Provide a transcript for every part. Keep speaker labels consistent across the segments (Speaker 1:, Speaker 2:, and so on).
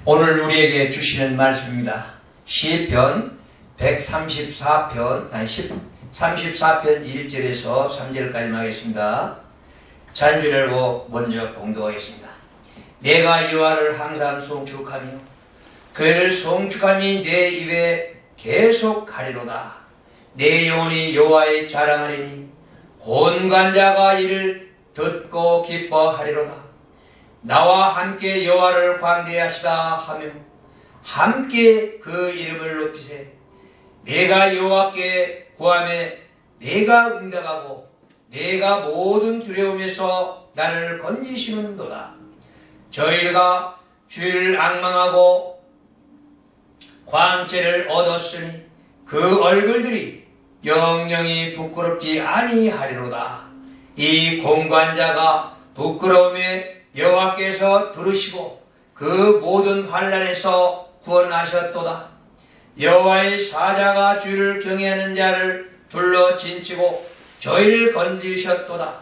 Speaker 1: 오늘 우리에게 주시는 말씀입니다. 시편 34편 1절에서 3절까지 하겠습니다. 잔주를 하고 먼저 봉독하겠습니다. 내가 여호와를 항상 송축하며 그를 송축함이 내 입에 계속하리로다. 내 영혼이 여호와의 자랑하리니 곤관자가 이를 듣고 기뻐하리로다. 나와 함께 여호와를 광대하시다 하며 함께 그 이름을 높이세. 내가 여호와께 구하매 내가 응답하고 내가 모든 두려움에서 나를 건지시는도다. 저희가 주를 앙망하고 광채를 얻었으니 그 얼굴들이 영영이 부끄럽지 아니하리로다. 이 공관자가 부끄러움에 여호와께서 들으시고 그 모든 환난에서 구원하셨도다. 여호와의 사자가 주를 경외하는 자를 둘러 진치고 저희를 건지셨도다.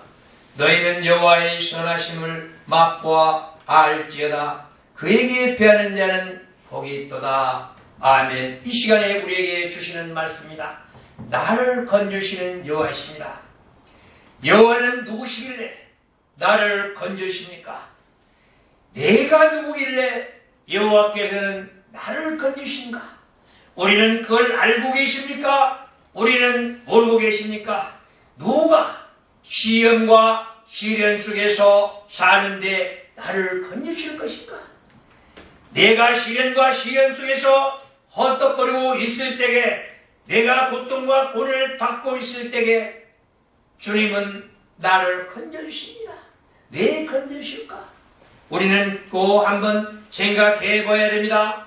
Speaker 1: 너희는 여호와의 선하심을 맛보아 알지어다. 그에게 피하는 자는 복이 있도다. 아멘. 이 시간에 우리에게 주시는 말씀입니다. 나를 건지시는 여호와이십니다. 여호와는 누구시길래 나를 건지십니까? 내가 누구길래 여호와께서는 나를 건지신가? 우리는 그걸 알고 계십니까? 우리는 모르고 계십니까? 누가 시험과 시련 속에서 사는데 나를 건지실 것인가? 내가 시련과 시험 속에서 헛떡거리고 있을 때에, 내가 고통과 고난을 받고 있을 때에 주님은 나를 건져주십니다. 왜 건져주실까? 우리는 꼭 한번 생각해 봐야 됩니다.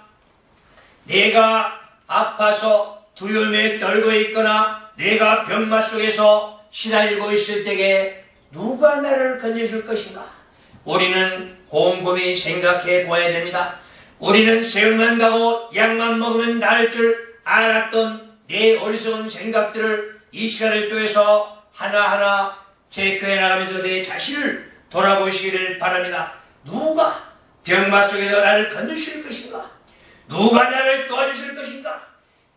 Speaker 1: 내가 아파서 두려움에 떨고 있거나 내가 병마 속에서 시달리고 있을 때에 누가 나를 건져줄 것인가? 우리는 곰곰이 생각해 보아야 됩니다. 우리는 새우만 가고 약만 먹으면 나을 줄 알았던 내 어리석은 생각들을 이 시간을 통해서 하나하나 체크해 나가면서 내 자신을 돌아보시기를 바랍니다. 누가 병마 속에서 나를 건져주실 것인가? 누가 나를 도와주실 것인가?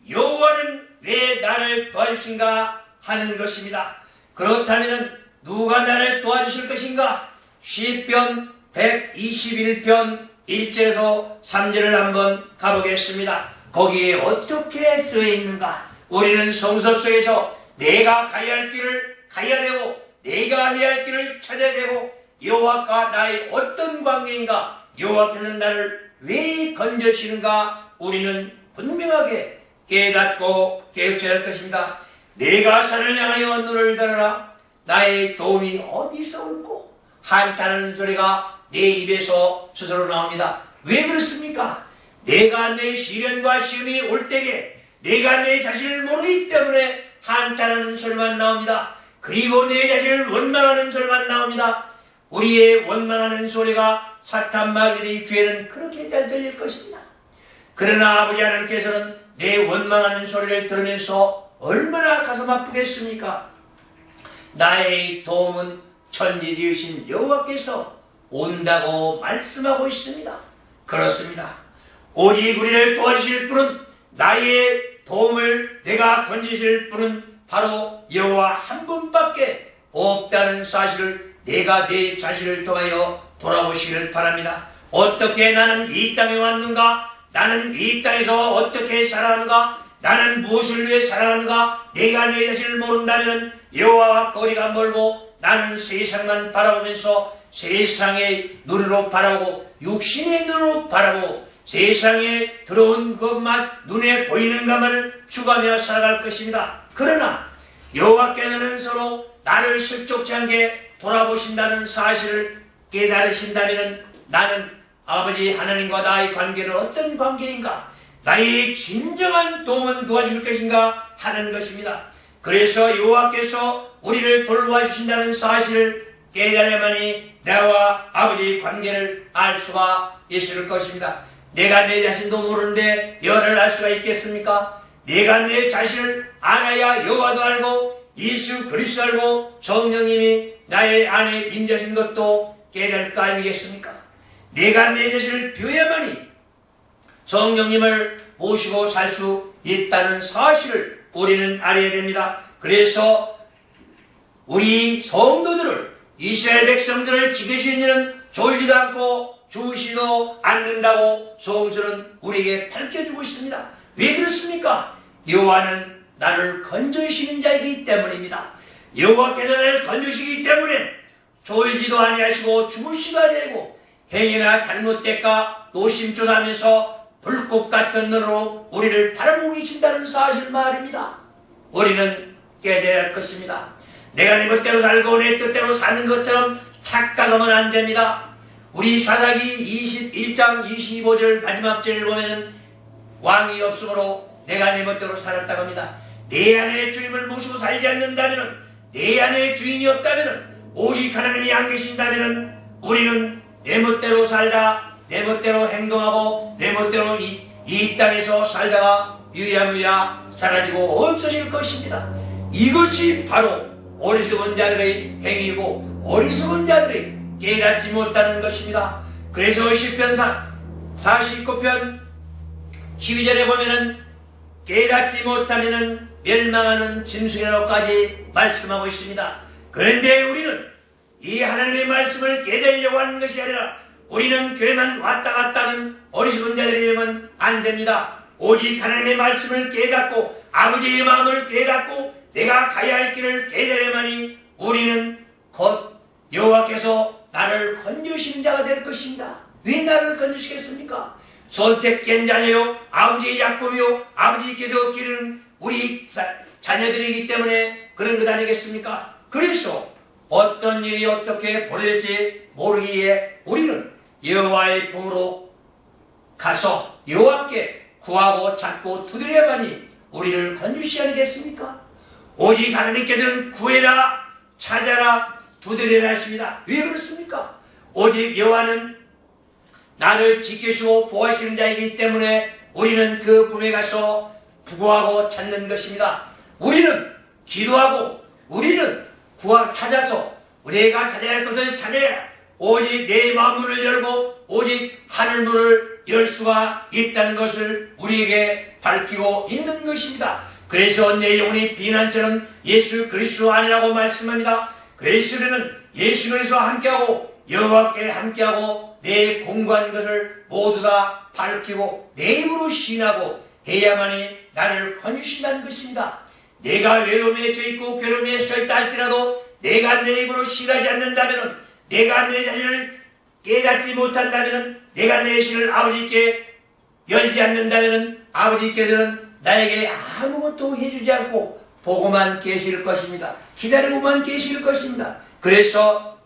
Speaker 1: 여호와는 왜 나를 도와주신가 하는 것입니다. 그렇다면 누가 나를 도와주실 것인가? 시편 121편 1절에서 3절을 한번 가보겠습니다. 거기에 어떻게 쓰여 있는가? 우리는 성서 속에서 내가 가야 할 길을 가야 되고 내가 해야 할 길을 찾아야 되고 여호와가 나의 어떤 관계인가? 여호와께서는 나를 왜 건져주시는가? 우리는 분명하게 깨닫고 깨우쳐야 할 것입니다. 내가 산을 향하여 눈을 들어라. 나의 도움이 어디서 올고? 한탄하는 소리가 내 입에서 스스로 나옵니다. 왜 그렇습니까? 내가 내 시련과 시험이 올 때에 내가 내 자신을 모르기 때문에 한탄하는 소리만 나옵니다. 그리고 내 자신을 원망하는 소리만 나옵니다. 우리의 원망하는 소리가 사탄 마귀의 귀에는 그렇게 잘 들릴 것입니다. 그러나 아버지 하나님께서는 내 원망하는 소리를 들으면서 얼마나 가슴 아프겠습니까? 나의 도움은 천지 지으신 여호와께서 온다고 말씀하고 있습니다. 그렇습니다. 오직 우리를 도와주실 분은, 나의 도움을 내가 건지실 분은 바로 여호와 한 분밖에 없다는 사실을 내가 내 자신을 통하여 돌아보시기를 바랍니다. 어떻게 나는 이 땅에 왔는가? 나는 이 땅에서 어떻게 살아가는가? 나는 무엇을 위해 살아가는가? 내가 내 자신을 모른다면 여호와와 거리가 멀고 나는 세상만 바라보면서 세상의 눈으로 바라보고 육신의 눈으로 바라보고 세상에 들어온 것만, 눈에 보이는 것만을 추구하며 살아갈 것입니다. 그러나 여호와께서는 서로 나를 실족치 않게 돌아보신다는 사실을 깨달으신다면 나는 아버지 하나님과 나의 관계는 어떤 관계인가? 나의 진정한 도움은 도와줄 것인가 하는 것입니다. 그래서 여호와께서 우리를 돌보아주신다는 사실을 깨달아야만이 나와 아버지의 관계를 알 수가 있을 것입니다. 내가 내 자신도 모르는데 여호와를 알 수가 있겠습니까? 내가 내 자신을 알아야 여호와도 알고 예수 그리스도 알고 성령님이 나의 안에 임재하신 것도 깨달을 거 아니겠습니까? 내가 내 자신을 비워야만이 성령님을 모시고 살 수 있다는 사실을 우리는 알아야 됩니다. 그래서 우리 성도들을, 이스라엘 백성들을 지키시는 이는 졸지도 않고 주무시지도 않는다고 성서는 우리에게 밝혀주고 있습니다. 왜 그렇습니까? 여호와는 나를 건져주시는 자이기 때문입니다. 여호와께서 나를 건져주시기 때문에 졸지도 아니하시고 주무시도 아니하고 행위나 잘못될까 노심초사하면서 불꽃 같은 눈으로 우리를 바라보고 계신다는 사실 말입니다. 우리는 깨달아야 할 것입니다. 내가 내 멋대로 살고 내 뜻대로 사는 것처럼 착각하면 안 됩니다. 우리 사사기 21장 25절 마지막 절을 보면은 왕이 없으므로 내가 내 멋대로 살았다고 합니다. 내 안에 주님을 모시고 살지 않는다면, 내 안에 주인이 없다면, 오직 하나님이 안 계신다면 우리는 내 멋대로 살다, 내 멋대로 행동하고 내 멋대로 이 땅에서 살다가 유야무야 사라지고 없어질 것입니다. 이것이 바로 어리석은 자들의 행위이고 어리석은 자들의 깨닫지 못하는 것입니다. 그래서 시편상 49편 12절에 보면은 깨닫지 못하면은 멸망하는 짐승이라고까지 말씀하고 있습니다. 그런데 우리는 이 하나님의 말씀을 깨달으려고 하는 것이 아니라 우리는 교회만 왔다 갔다 하는 어리석은 자들이 되면 안 됩니다. 오직 하나님의 말씀을 깨닫고 아버지의 마음을 깨닫고 내가 가야 할 길을 깨달아야만이 우리는 곧 여호와께서 나를 건져주시는 자가 될 것입니다. 왜 나를 건져주시겠습니까? 선택된 자녀요, 아버지의 약속이요, 아버지께서 기르는 우리 자녀들이기 때문에 그런 것 아니겠습니까? 그래서 어떤 일이 어떻게 벌어질지 모르기에 우리는 여호와의 품으로 가서 여호와께 구하고 찾고 두드려야만이 우리를 건주시 아니겠습니까? 오직 하나님께서는 구해라, 찾아라, 두드려라 하십니다. 왜 그렇습니까? 오직 여호와는 나를 지켜주시고 보호하시는 자이기 때문에 우리는 그 품에 가서 구하고 찾는 것입니다. 우리는 기도하고 우리는 찾아서 내가 찾아야 할 것을 찾아야 오직 내 마음문을 열고 오직 하늘문을 열 수가 있다는 것을 우리에게 밝히고 있는 것입니다. 그래서 내 영혼이 비난처럼 예수 그리스도 아니라고 말씀합니다. 그리스도는 예수 그리스도와 함께하고 여호와께 함께하고 내 공부한 것을 모두 다 밝히고 내 입으로 시인하고 해야만이 나를 건주신다는 것입니다. 내가 외로움에 처있고 괴로움에 처있다 할지라도 내가 내 입으로 시인하지 않는다면, 내가 내 자신을 깨닫지 못한다면, 내가 내 신을 아버지께 열지 않는다면 아버지께서는 나에게 아무것도 해주지 않고 보고만 계실 것입니다. 기다리고만 계실 것입니다. 그래서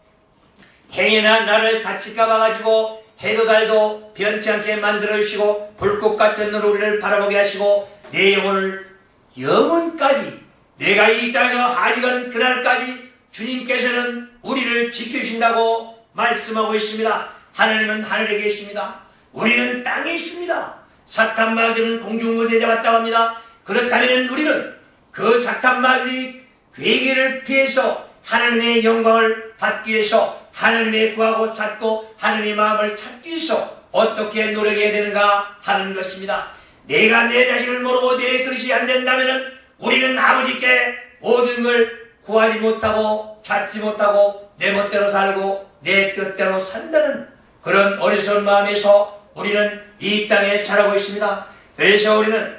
Speaker 1: 행여나 나를 다칠까 봐가지고 해도 달도 변치 않게 만들어주시고 불꽃 같은 눈으로 우리를 바라보게 하시고 내 영혼을 영원까지 내가 이 땅에서 하직하는 그날까지 주님께서는 우리를 지켜주신다고 말씀하고 있습니다. 하나님은 하늘에 계십니다. 우리는 땅에 있습니다. 사탄 마귀는 공중곳에 잡았다고 합니다. 그렇다면 우리는 그 사탄 마귀의 괴계를 피해서 하나님의 영광을 받기 위해서 하나님의 구하고 찾고 하나님의 마음을 찾기 위해서 어떻게 노력해야 되는가 하는 것입니다. 내가 내 자신을 모르고 내 그릇이 안 된다면 우리는 아버지께 모든 걸 구하지 못하고 찾지 못하고 내 멋대로 살고 내 뜻대로 산다는 그런 어리석은 마음에서 우리는 이 땅에 자라고 있습니다. 그래서 우리는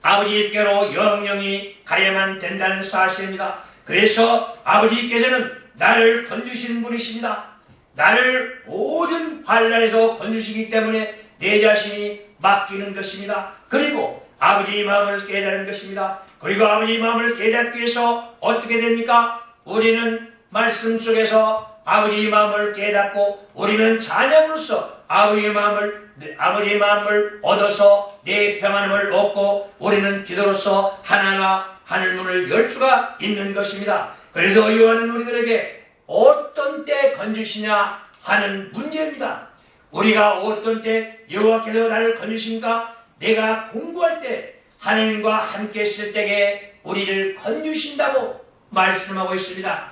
Speaker 1: 아버지께로 영영이 가야만 된다는 사실입니다. 그래서 아버지께서는 나를 건주시는 분이십니다. 나를 모든 환난에서 건주시기 때문에 내 자신이 맡기는 것입니다. 그리고 아버지의 마음을 깨달은 것입니다. 그리고 아버지의 마음을 깨닫기 위해서 어떻게 됩니까? 우리는 말씀 속에서 아버지의 마음을 깨닫고 우리는 찬양으로서 아버지의 마음을 얻어서 내 평안함을 얻고 우리는 기도로서 하나하나 하늘문을 열 수가 있는 것입니다. 그래서 여호와는 우리들에게 어떤 때 건주시냐 하는 문제입니다. 우리가 어떤 때 여호와께서 나를 건주신가? 내가 공부할 때 하나님과 함께 있을 때에 우리를 건주신다고 말씀하고 있습니다.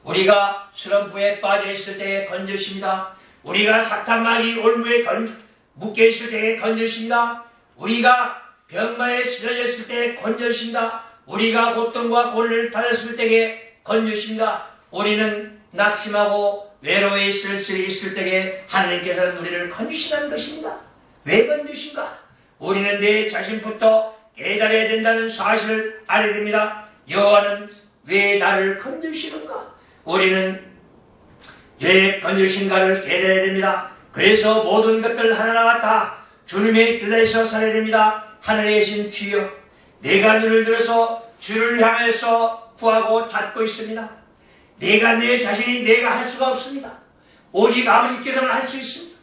Speaker 1: 우리가 슬럼프에 빠져 있을 때에 건주십니다. 우리가 사탄 마귀 올무에 묶여 있을 때 건져주십니다. 우리가 병마에 시달렸을 때 건져주십니다. 우리가 고통과 고난을 받았을 때에 건져주십니다. 우리는 낙심하고 외로워 있을 때에 하나님께서는 우리를 건지신다는 것입니다. 왜 건지신가? 우리는 내 자신부터 깨달아야 된다는 사실을 알아야 됩니다. 여호와는 왜 나를 건지시는가? 우리는 왜 건지신가를 깨달아야 됩니다. 그래서 모든 것들 하나하나 다 주님의 뜻에서 살아야 됩니다. 하늘에 계신 주여, 내가 눈을 들어서 주를 향해서 구하고 찾고 있습니다. 내가 내 자신이 내가 할 수가 없습니다. 오직 아버지께서는 할 수 있습니다.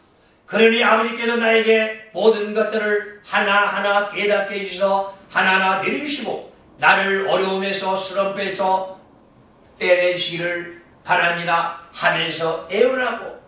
Speaker 1: 그러니 아버지께서 나에게 모든 것들을 하나하나 깨닫게 해주셔서 하나하나 내려주시고 나를 어려움에서 슬럼프에서 빼내시기를 바랍니다 하면서 애원하고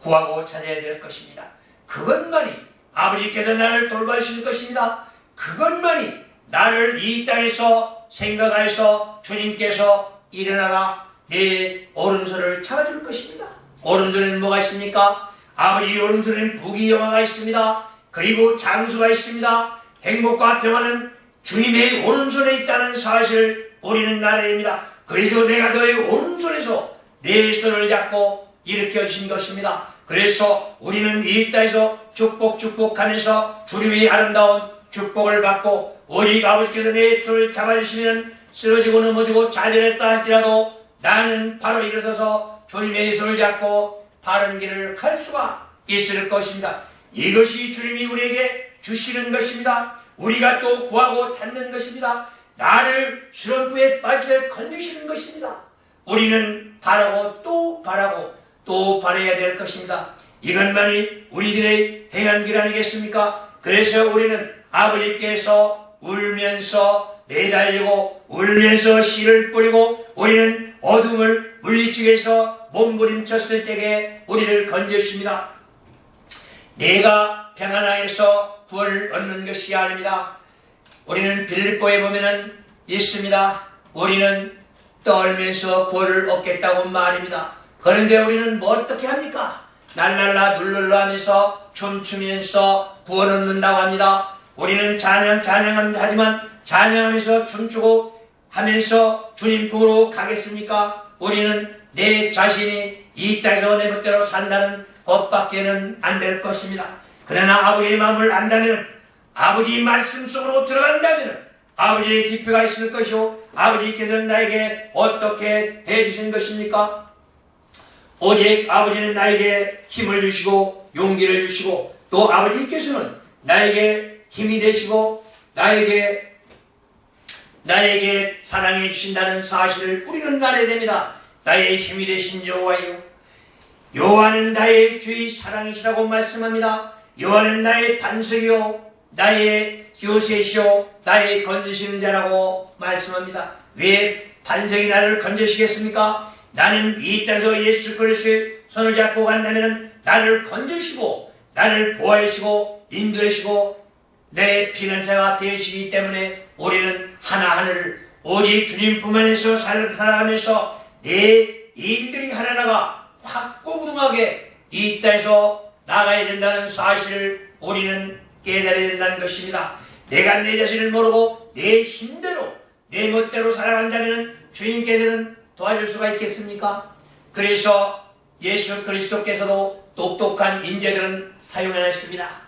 Speaker 1: 구하고 찾아야 될 것입니다. 그것만이 아버지께서 나를 돌봐주실 것입니다. 그것만이 나를 이 땅에서 생각하여서 주님께서 일어나라 내 오른손을 잡아줄 것입니다. 오른손에는 뭐가 있습니까? 아버지 오른손에는 부귀 영화가 있습니다. 그리고 장수가 있습니다. 행복과 평화는 주님의 오른손에 있다는 사실을 우리는 알아야 됩니다. 그래서 내가 너의 오른손에서 내 손을 잡고 일으켜 주신 것입니다. 그래서 우리는 이 땅에서 축복하면서 주님의 아름다운 축복을 받고 오직 아버지께서 내 손을 잡아주시면 쓰러지고 넘어지고 좌절했다 할지라도 나는 바로 일어서서 주님의 손을 잡고 바른 길을 갈 수가 있을 것입니다. 이것이 주님이 우리에게 주시는 것입니다. 우리가 또 구하고 찾는 것입니다. 나를 슬럼프에 빠져 건지시는 것입니다. 우리는 바라고 또 바라고 또 바라야 될 것입니다. 이것만이 우리들의 행한 길 아니겠습니까? 그래서 우리는 아버지께서 울면서 매달리고 울면서 씨를 뿌리고 우리는 어둠을 물리치기 위해서 몸부림쳤을 때에 우리를 건져주십니다. 내가 평안하여서 구원을 얻는 것이 아닙니다. 우리는 빌립보에 보면은 있습니다. 우리는 떨면서 구원을 얻겠다고 말입니다. 그런데 우리는 뭐 어떻게 합니까? 날랄라 눌룰라 하면서 춤추면서 구원 얻는다고 합니다. 우리는 찬양합니다. 하지만 찬양하면서 춤추고 하면서 주님 보러 가겠습니까? 우리는 내 자신이 이 땅에서 내 멋대로 산다는 법밖에는 안 될 것입니다. 그러나 아버지의 마음을 안다면, 아버지 말씀 속으로 들어간다면 아버지의 기표가 있을 것이요 아버지께서는 나에게 어떻게 해주신 것입니까? 오직 아버지는 나에게 힘을 주시고 용기를 주시고 또 아버지께서는 나에게 힘이 되시고 나에게 사랑해 주신다는 사실을 우리는 알아야 됩니다. 나의 힘이 되신 여호와여, 여호와는 나의 주의 사랑이시라고 말씀합니다. 여호와는 나의 반석이요 나의 요새시요 나의 건지시는 자라고 말씀합니다. 왜 반석이 나를 건지시겠습니까? 나는 이 땅에서 예수 그리스도의 손을 잡고 간다면 나를 건지시고 나를 보호하시고 인도하시고 내 피난처가 되시기 때문에 우리는 하나하나를 오직 주님 품 안에서 살아가면서 내 일들이 하나하나가 확고부동하게 이 땅에서 나가야 된다는 사실을 우리는 깨달아야 된다는 것입니다. 내가 내 자신을 모르고 내 힘대로 내 멋대로 살아간다면 주님께서는 도와줄 수가 있겠습니까? 그래서 예수 그리스도께서도 똑똑한 인재들은 사용해냈습니다.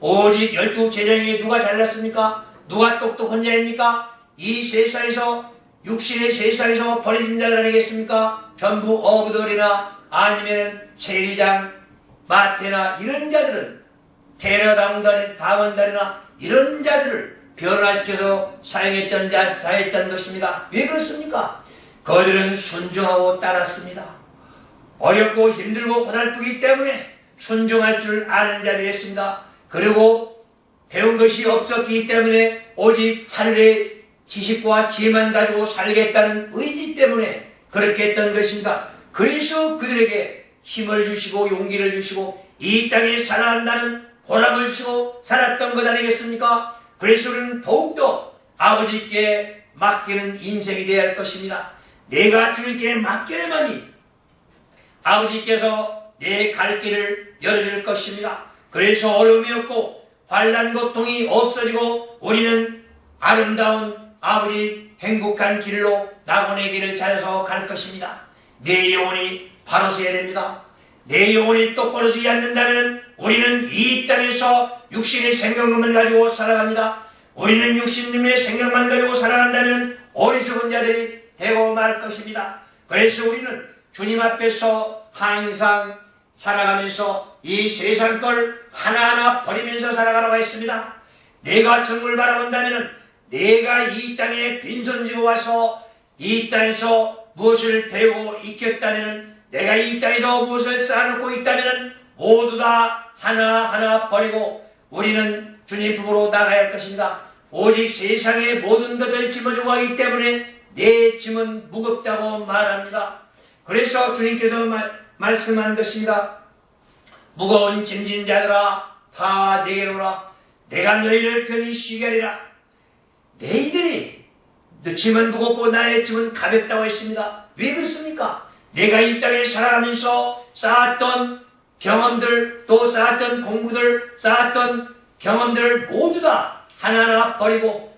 Speaker 1: 오직 12제자중에 누가 잘났습니까? 누가 똑똑한 자입니까? 이 세상에서 육신의 세상에서 버려진 자들 아니겠습니까? 전부 어부들이나 아니면 세리장, 마태나 이런 자들은 대러당원들이나 이런 자들을 변화시켜서 사용했던 것입니다. 왜 그렇습니까? 그들은 순종하고 따랐습니다. 어렵고 힘들고 고달프기 때문에 순종할 줄 아는 자들이었습니다. 그리고 배운 것이 없었기 때문에 오직 하늘의 지식과 지혜만 가지고 살겠다는 의지 때문에 그렇게 했던 것입니다. 그래서 그들에게 힘을 주시고 용기를 주시고 이 땅에 살아간다는 보람을 주시고 살았던 것 아니겠습니까? 그래서 우리는 더욱더 아버지께 맡기는 인생이 되어야 할 것입니다. 내가 주님께 맡겨야만이 아버지께서 내 갈 길을 열어줄 것입니다. 그래서 어려움이 없고 환난 고통이 없어지고 우리는 아름다운 아버지 행복한 길로 낙원의 길을 찾아서 갈 것입니다. 내 영혼이 바로 서야 됩니다. 내 영혼이 똑바로 서지 않는다면 우리는 이 땅에서 육신의 생각만 가지고 살아갑니다. 우리는 육신님의 생각만 가지고 살아간다면 어리석은 자들이 되고 말 것입니다. 그래서 우리는 주님 앞에서 항상 살아가면서 이 세상 걸 하나하나 버리면서 살아가라고 했습니다. 내가 천국을 바라본다면 내가 이 땅에 빈손지고 와서 이 땅에서 무엇을 배우고 익혔다면 내가 이 땅에서 무엇을 쌓아놓고 있다면 모두 다 하나하나 버리고 우리는 주님 품으로 나가야 할 것입니다. 오직 세상의 모든 것을 짊어지고 가기 때문에 내 짐은 무겁다고 말합니다. 그래서 주님께서 말씀한 것입니다. 무거운 짐진 자들아 다 내게로 오라. 내가 너희를 편히 쉬게 하리라. 너희들이 짐은 무겁고 나의 짐은 가볍다고 했습니다. 왜 그렇습니까? 내가 이 땅에 살아가면서 쌓았던 경험들, 또 쌓았던 공부들, 쌓았던 경험들을 모두 다 하나하나 버리고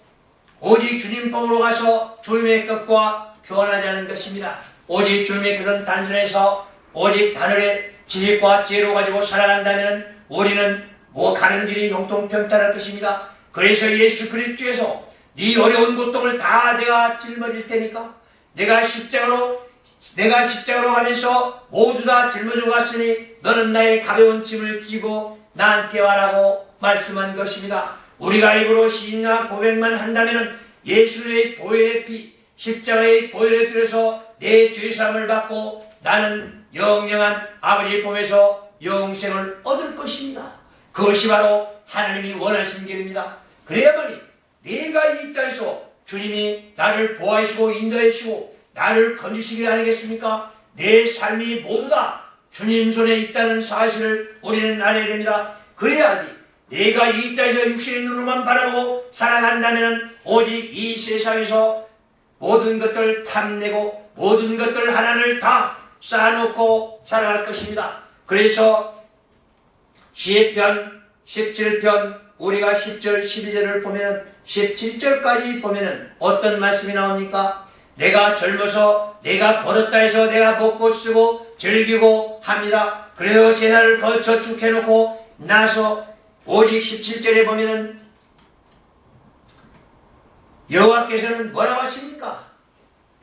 Speaker 1: 오직 주님 품으로 가서 주님의 것과 교환하자는 것입니다. 오직 주님의 것은 단순해서 오직 하늘의 지식과 지혜로 가지고 살아간다면 우리는 가는 길이 형통평탄할 것입니다. 그래서 예수 그리스도에서 네 어려운 고통을 다 내가 짊어질 테니까 내가 십자가로 가면서 모두 다 짊어지고 갔으니 너는 나의 가벼운 짐을 지고 나한테 와라고 말씀한 것입니다. 우리가 입으로 시인과 고백만 한다면 예수의 보혈의 피, 십자가의 보혈의 피로서 내 죄사함을 받고 나는 영영한 아버지 품에서 영생을 얻을 것입니다. 그것이 바로 하나님이 원하시는 길입니다. 그래야만이 내가 이 땅에서 주님이 나를 보호하시고 인도하시고 나를 건지시기 아니겠습니까? 내 삶이 모두 다 주님 손에 있다는 사실을 우리는 알아야 됩니다. 그래야지 내가 이 땅에서 육신의 눈으로만 바라보고 살아간다면 오직 이 세상에서 모든 것들 탐내고 모든 것들 하나를 다 쌓아놓고 살아갈 것입니다. 그래서 시편 17편 우리가 10절 12절을 보면 17절까지 보면 어떤 말씀이 나옵니까? 내가 젊어서 내가 벌었다 해서 내가 먹고 쓰고 즐기고 합니다. 그래서 제사를 거쳐 쭉 해놓고 나서 오직 17절에 보면은 여호와께서는 뭐라고 하십니까?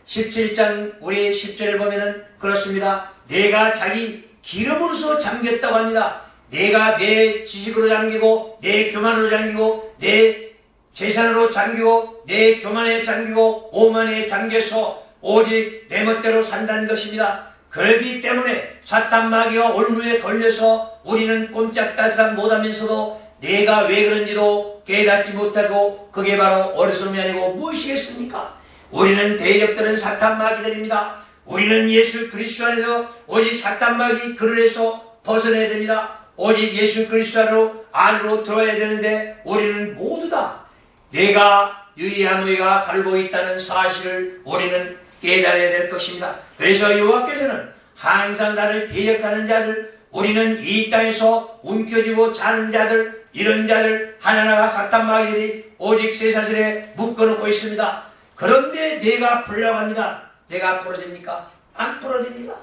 Speaker 1: 17장 우리 10절을 보면은 그렇습니다. 내가 자기 기름으로서 잠겼다고 합니다. 내가 내 지식으로 잠기고 내 교만으로 잠기고 내 재산으로 잠기고 내 교만에 잠기고 오만에 잠겨서 오직 내 멋대로 산다는 것입니다. 그렇기 때문에 사탄 마귀와 올무에 걸려서 우리는 꼼짝달싹 못하면서도 내가 왜 그런지도 깨닫지 못하고 그게 바로 어리석음이 아니고 무엇이겠습니까? 우리는 대적들은 사탄 마귀들입니다. 우리는 예수 그리스도 안에서 오직 사탄 마귀 그늘에서 벗어나야 됩니다. 오직 예수 그리스도 안으로 들어야 되는데 우리는 모두 다 내가 유일한 우리가 살고 있다는 사실을 우리는 깨달아야 될 것입니다. 그래서 여호와께서는 항상 나를 대적하는 자들, 우리는 이 땅에서 움켜쥐고 자는 자들, 이런 자들 하나하나가 사탄 마귀들이 오직 쇠사슬에 묶어놓고 있습니다. 그런데 내가 풀려고 합니다. 내가 풀어집니까? 안 풀어집니다.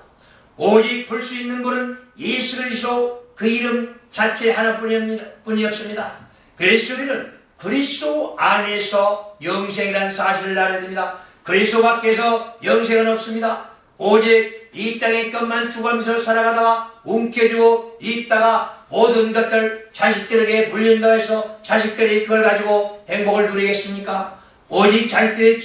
Speaker 1: 오직 풀 수 있는 분은 예수 그리스도 그 이름 자체 하나뿐이 없습니다. 그래서 우리는 그리스도 안에서 영생이라는 사실을 알아야 됩니다. 그리스도 밖에서 영생은 없습니다. 오직 이 땅의 것만 추구하면서 살아가다가 움켜쥐고 있다가 모든 것들 자식들에게 물린다고 해서 자식들이 그걸 가지고 행복을 누리겠습니까? 오직 자식들의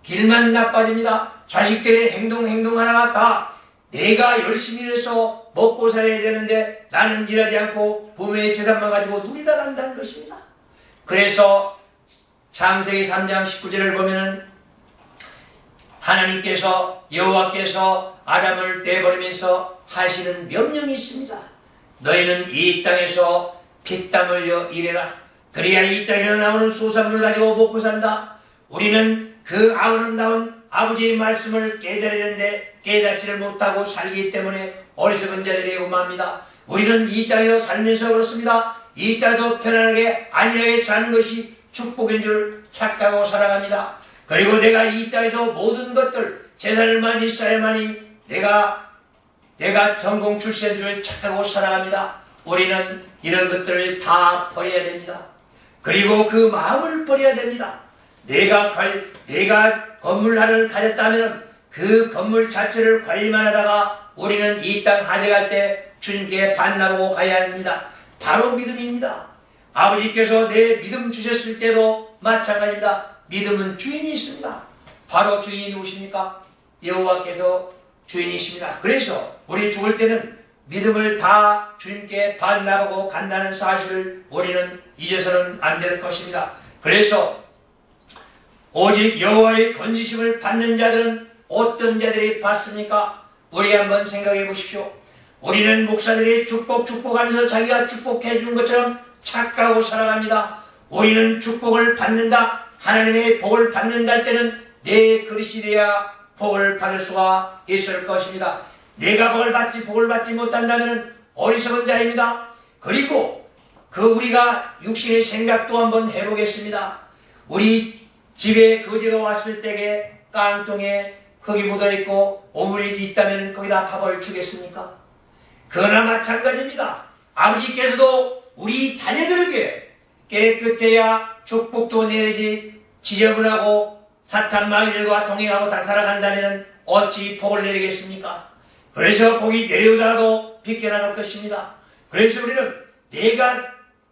Speaker 1: 길만 나빠집니다. 자식들의 행동 하나가 다 내가 열심히 해서 먹고 살아야 되는데 나는 일하지 않고 부모의 재산만 가지고 누리다 간다는 것입니다. 그래서 창세기 3장 19절을 보면은 하나님께서 여호와께서 아담을 내버리면서 하시는 명령이 있습니다. 너희는 이 땅에서 피땀 흘려 일해라. 그래야 이 땅에서 나오는 수산물 가지고 먹고 산다. 우리는 그 아름다운 아버지의 말씀을 깨달아야 되는데 깨닫지를 못하고 살기 때문에 어리석은 자들이 오만합니다. 우리는 이 땅에서 살면서 그렇습니다. 이 땅에서 편안하게 안일하게 사는 것이 축복인 줄 착각하고 살아갑니다. 그리고 내가 이 땅에서 모든 것들 재산을 많이 쌓아야만이 내가 성공 출세인 줄 착각하고 살아갑니다. 우리는 이런 것들을 다 버려야 됩니다. 그리고 그 마음을 버려야 됩니다. 내가 건물 하나를 가졌다면 그 건물 자체를 관리만 하다가 우리는 이 땅 하늘갈 때 주님께 반납하고 가야 합니다. 바로 믿음입니다. 아버지께서 내 믿음 주셨을 때도 마찬가지입니다. 믿음은 주인이 있습니다. 바로 주인이 누구십니까? 여호와께서 주인이십니다. 그래서 우리 죽을 때는 믿음을 다 주님께 반납하고 간다는 사실을 우리는 잊어서는 안 될 것입니다. 그래서 오직 여호와의 건지심을 받는 자들은 어떤 자들이 받습니까? 우리 한번 생각해 보십시오. 우리는 목사들이 축복하면서 자기가 축복해 주는 것처럼 착각하고 살아갑니다. 우리는 축복을 받는다, 하나님의 복을 받는다 할 때는 내 그릇이 돼야 복을 받을 수가 있을 것입니다. 내가 복을 받지 못한다면 어리석은 자입니다. 그리고 우리가 육신의 생각도 한번 해보겠습니다. 우리 집에 거지가 왔을 때에 깡통에 흙이 묻어있고 오물이 있다면 거기다 밥을 주겠습니까? 그러나 마찬가지입니다. 아버지께서도 우리 자녀들에게 깨끗해야 축복도 내리지 지저분하고 사탄 마귀들과 동행하고 다 살아간다면 어찌 복을 내리겠습니까? 그래서 복이 내려오더라도 비껴나갈 것입니다. 그래서 우리는 내가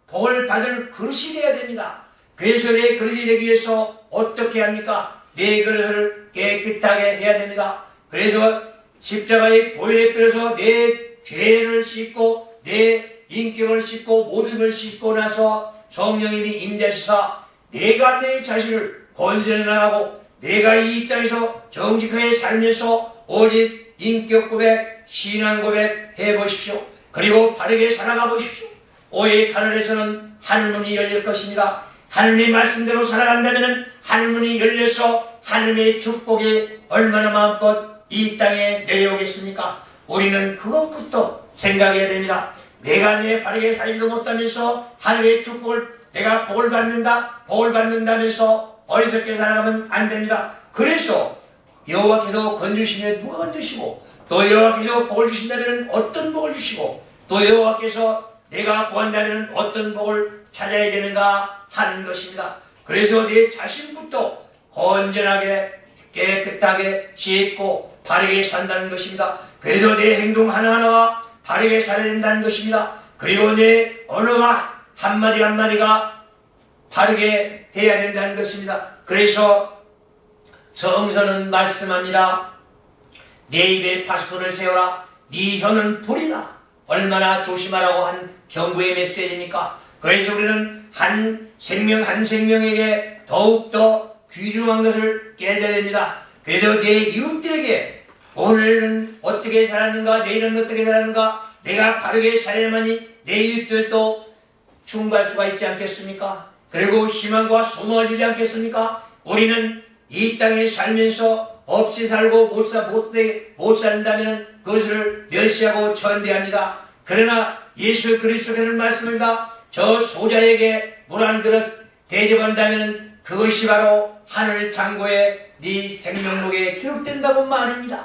Speaker 1: 복을 받을 그릇이 되어야 됩니다. 그래서 내 그릇이 되기 위해서 어떻게 합니까? 내 그릇을 깨끗하게 해야 됩니다. 그래서 십자가의 보혈에 뿌려서 내 죄를 씻고 내 인격을 씻고 모든 걸 씻고 나서 성령님이 임재하시사 내가 내 자신을 건설해 나가고 내가 이 땅에서 정직하게 살면서 오직 인격 고백, 신앙 고백 해보십시오. 그리고 바르게 살아가 보십시오. 오직 하늘에서는 하늘문이 열릴 것입니다. 하나님의 말씀대로 살아간다면 하늘문이 열려서 하나님의 축복이 얼마나 마음껏 이 땅에 내려오겠습니까? 우리는 그것부터 생각해야 됩니다. 내가 내 바르게 살지도 못하면서 하늘의 축복을 내가 복을 받는다면서 어리석게 살아가면 안 됩니다. 그래서 여호와께서 건주시면 누가 건주시고 또 여호와께서 복을 주신다면 어떤 복을 주시고 또 여호와께서 내가 구한다면 어떤 복을 찾아야 되는가 하는 것입니다. 그래서 내 자신부터 건전하게 깨끗하게 씻고 바르게 산다는 것입니다. 그래서 내 행동 하나하나가 바르게 살아야 된다는 것입니다. 그리고 내 언어가 한마디 한마디가 바르게 해야 된다는 것입니다. 그래서 성서는 말씀합니다. 내 입에 파수꾼을 세워라. 네 혀는 불이다. 얼마나 조심하라고 한 경고의 메시지입니까? 그래서 우리는 한 생명에게 더욱더 귀중한 것을 깨달아야 됩니다. 그래서 내 이웃들에게 오늘은 어떻게 살았는가, 내일은 어떻게 살았는가, 내가 바르게 살아야만이 내 이웃들도 충고할 수가 있지 않겠습니까? 그리고 희망과 소망을 주지 않겠습니까? 우리는 이 땅에 살면서 없이 살고 못 산다면 그것을 멸시하고 천대합니다. 그러나 예수 그리스도께서는 말씀합니다. 저 소자에게 물 한 그릇 대접한다면 그것이 바로 하늘 창고에 네 생명록에 기록된다고 말합니다.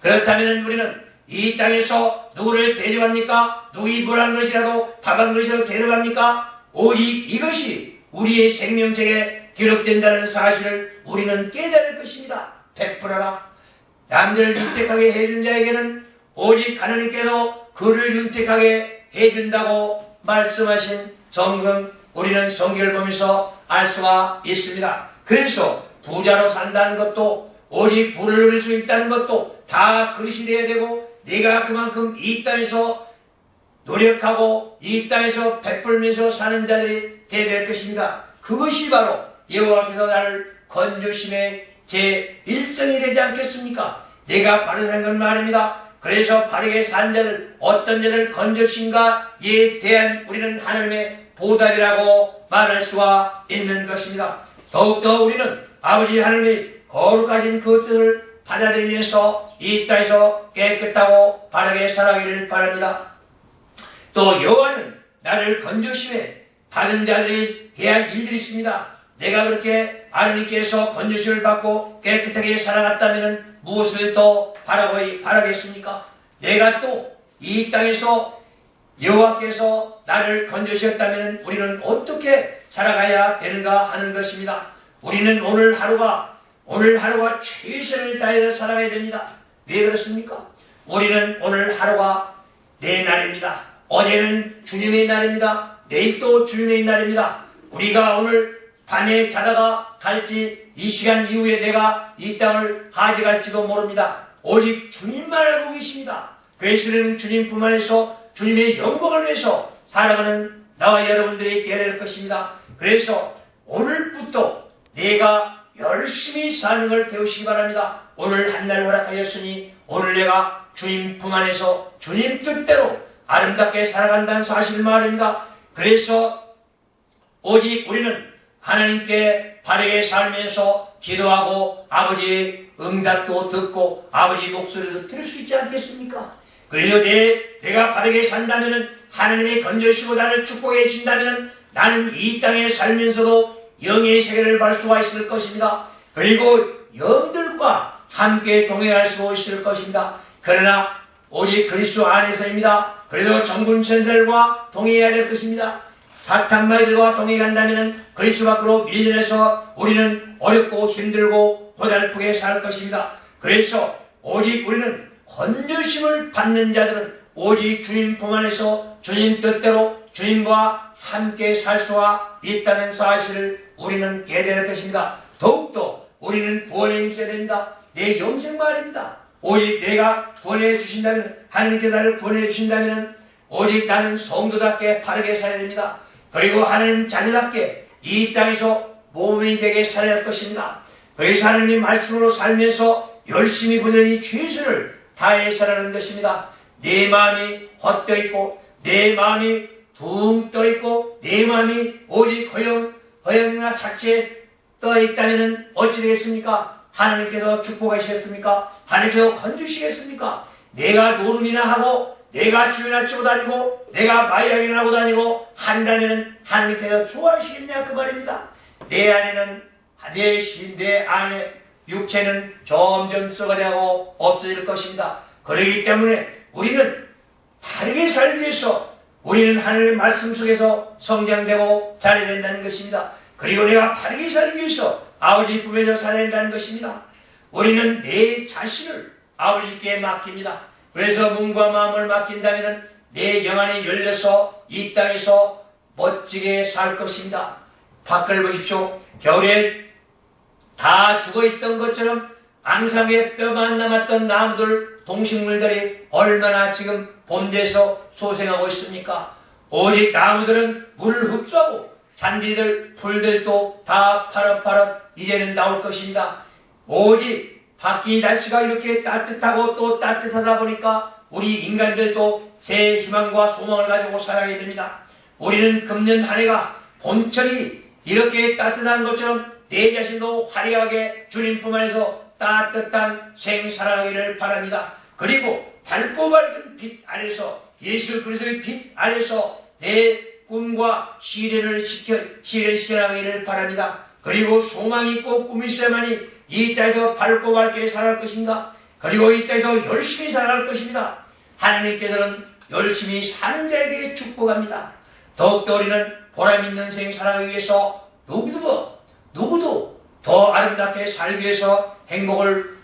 Speaker 1: 그렇다면 우리는 이 땅에서 누구를 대접합니까? 누구이 물 한 것이라도 밥 한 것이라도 대접합니까? 오직 이것이 우리의 생명책에 기록된다는 사실을 우리는 깨달을 것입니다. 베풀어라. 남들을 윤택하게 해준 자에게는 오직 하나님께서 그를 윤택하게 해준다고 말씀하신 성경, 우리는 성경을 보면서 알 수가 있습니다. 그래서 부자로 산다는 것도 오직 부를 누릴 수 있다는 것도 다 그릇이 되어야 되고 내가 그만큼 이 땅에서 노력하고 이 땅에서 베풀면서 사는 자들이 되어야 될 것입니다. 그것이 바로 여호와께서 나를 건조심의 제 일정이 되지 않겠습니까? 내가 바르게 산 건 말입니다. 그래서 바르게 산 자들, 어떤 자들 건조심가에 대한 우리는 하나님의 보답이라고 말할 수가 있는 것입니다. 더욱더 우리는 아버지 하나님의 거룩하신 그 뜻을 받아들이면서 이 땅에서 깨끗하고 바르게 살아가기를 바랍니다. 또 여호와는 나를 건조심에 받은 자들이 해야 할 일들이 있습니다. 내가 그렇게 하나님께서 건조심을 받고 깨끗하게 살아갔다면 무엇을 더 바라겠습니까? 내가 또 이 땅에서 여호와께서 나를 건져주셨다면 우리는 어떻게 살아가야 되는가 하는 것입니다. 우리는 오늘 하루가 최선을 다해서 살아가야 됩니다. 왜 그렇습니까? 우리는 오늘 하루가 내 날입니다. 어제는 주님의 날입니다. 내일 또 주님의 날입니다. 우리가 오늘 밤에 자다가 갈지 이 시간 이후에 내가 이 땅을 가져갈지도 모릅니다. 오직 주님만 알고 계십니다. 그래서 우리는 주님 품 안에서 주님의 영광을 위해서 살아가는 나와 여러분들이 되어야 될 것입니다. 그래서 오늘부터 내가 열심히 사는 걸 배우시기 바랍니다. 오늘 한 날 허락하셨으니 오늘 내가 주님 품 안에서 주님 뜻대로 아름답게 살아간다는 사실을 말합니다. 그래서 오직 우리는 하나님께 바르게 살면서 기도하고 아버지의 응답도 듣고 아버지 목소리도 들을 수 있지 않겠습니까? 그래서 내가 바르게 산다면 하나님이 건져주시고 나를 축복해 주신다면 나는 이 땅에 살면서도 영의 세계를 볼 수가 있을 것입니다. 그리고 영들과 함께 동행할 수 있을 것입니다. 그러나 오직 그리스도 안에서입니다. 그래도 정군천사들과 동행해야 될 것입니다. 사탄마귀들과 동행한다면 그리스도 밖으로 밀려나서 우리는 어렵고 힘들고 고달프게 살 것입니다. 그래서 오직 우리는 건조심을 받는 자들은 오직 주님 품 안에서 주님 뜻대로 주님과 함께 살 수가 있다는 사실을 우리는 깨달을 것입니다. 더욱더 우리는 구원에 있어야 됩니다. 내 영생 말입니다. 오직 내가 구원해 주신다면 하나님께 나를 구원해 주신다면 오직 나는 성도답게 바르게 살아야 됩니다. 그리고 하나님 자녀답게 이 땅에서 모범이 되게 살아야 할 것입니다. 그래서 하나님 말씀으로 살면서 열심히 부지런히 최선을 다해 살아가는 것입니다. 내 마음이 헛되어 있고 내 마음이 둥 떠 있고 내 마음이 오직 허영이나 착취에 떠 있다면 어찌 되겠습니까? 하나님께서 축복하시겠습니까? 하나님께서 건주시겠습니까? 내가 노름이나 하고 내가 주유나 치고 다니고 내가 마약이나 하고 다니고 한다면 하나님께서 좋아하시겠냐 그 말입니다. 내 안에는 내 안에 육체는 점점 썩어가고 없어질 것입니다. 그렇기 때문에 우리는 바르게 살기 위해서 우리는 하나님의 말씀 속에서 성장되고 자라야 된다는 것입니다. 그리고 내가 바르게 살기 위해서 아버지 품에서 살아야 된다는 것입니다. 우리는 내 자신을 아버지께 맡깁니다. 그래서 몸과 마음을 맡긴다면 내 영안이 열려서 이 땅에서 멋지게 살 것입니다. 밖을 보십시오. 겨울에 다 죽어있던 것처럼 앙상에 뼈만 남았던 나무들, 동식물들이 얼마나 지금 봄돼서 소생하고 있습니까? 오직 나무들은 물을 흡수하고 잔디들, 풀들도 다 파릇파릇 이제는 나올 것입니다. 오직 밖이 날씨가 이렇게 따뜻하고 또 따뜻하다 보니까 우리 인간들도 새 희망과 소망을 가지고 살아가야 됩니다. 우리는 금년 한 해가 봄철이 이렇게 따뜻한 것처럼 내 자신도 화려하게 주님 품 안에서 따뜻한 생 살아가기를 바랍니다. 그리고 밝고 밝은 빛 안에서 예수 그리스도의 빛 안에서 내 꿈과 실현을 실현시켜나가기를 바랍니다. 그리고 소망이 있고 꿈이 있어야만이 이 땅에서 밝고 밝게 살아갈 것입니다. 그리고 이 땅에서 열심히 살아갈 것입니다. 하나님께서는 열심히 사는 자에게 축복합니다. 더욱더 우리는 보람있는 생 살아가기 위해서 누구도 더 아름답게 살기 위해서 행복을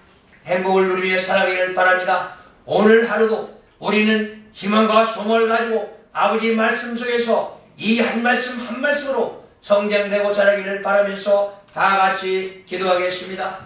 Speaker 1: 누리며 살아가기를 바랍니다. 오늘 하루도 우리는 희망과 소망을 가지고 아버지 말씀 속에서 이 한 말씀 한 말씀으로 성장되고 자라기를 바라면서 다 같이 기도하겠습니다.